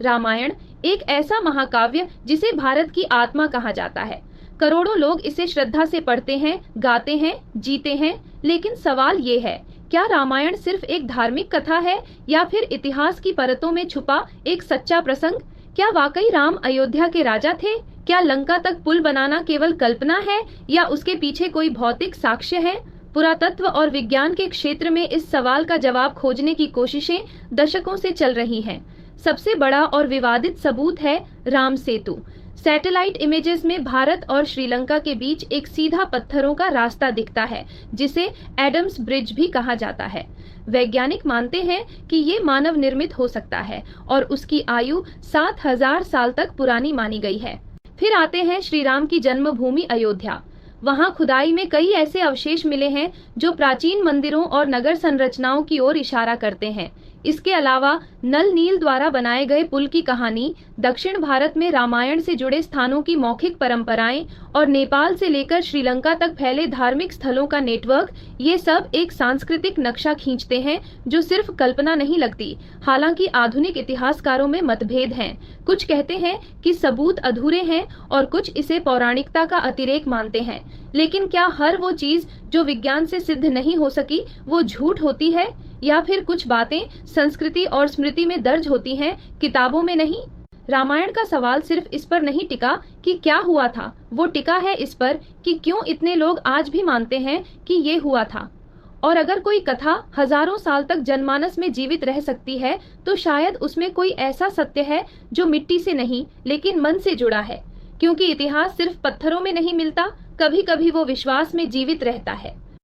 रामायण एक ऐसा महाकाव्य जिसे भारत की आत्मा कहा जाता है। करोड़ों लोग इसे श्रद्धा से पढ़ते हैं, गाते हैं, जीते हैं। लेकिन सवाल ये है, क्या रामायण सिर्फ एक धार्मिक कथा है या फिर इतिहास की परतों में छुपा एक सच्चा प्रसंग? क्या वाकई राम अयोध्या के राजा थे? क्या लंका तक पुल बनाना केवल कल्पना है या उसके पीछे कोई भौतिक साक्ष्य है? पुरातत्व और विज्ञान के क्षेत्र में इस सवाल का जवाब खोजने की कोशिशें दशकों से चल रही हैं। सबसे बड़ा और विवादित सबूत है राम सेतु। सैटेलाइट इमेजेस में भारत और श्रीलंका के बीच एक सीधा पत्थरों का रास्ता दिखता है, जिसे एडम्स ब्रिज भी कहा जाता है। वैज्ञानिक मानते हैं कि ये मानव निर्मित हो सकता है और उसकी आयु 7000 साल तक पुरानी मानी गई है। फिर आते हैं श्री राम की जन्मभूमि अयोध्या। वहां खुदाई में कई ऐसे अवशेष मिले हैं जो प्राचीन मंदिरों और नगर संरचनाओं की ओर इशारा करते हैं। इसके अलावा नल नील द्वारा बनाए गए पुल की कहानी, दक्षिण भारत में रामायण से जुड़े स्थानों की मौखिक परंपराएं और नेपाल से लेकर श्रीलंका तक फैले धार्मिक स्थलों का नेटवर्क, ये सब एक सांस्कृतिक नक्शा खींचते हैं जो सिर्फ कल्पना नहीं लगती। हालांकि आधुनिक इतिहासकारों में मतभेद हैं। कुछ कहते हैं कि सबूत अधूरे हैं और कुछ इसे पौराणिकता का अतिरेक मानते हैं। लेकिन क्या हर वो चीज जो विज्ञान से सिद्ध नहीं हो सकी वो झूठ होती है, या फिर कुछ बातें संस्कृति और स्मृति में दर्ज होती हैं, किताबों में नहीं? रामायण का सवाल सिर्फ इस पर नहीं टिका कि क्या हुआ था, वो टिका है इस पर कि क्यों इतने लोग आज भी मानते हैं कि ये हुआ था। और अगर कोई कथा हजारों साल तक जनमानस में जीवित रह सकती है, तो शायद उसमें कोई ऐसा सत्य है जो मिट्टी से नहीं लेकिन मन से जुड़ा है। क्योंकि इतिहास सिर्फ पत्थरों में नहीं मिलता, कभी कभी वो विश्वास में जीवित रहता है।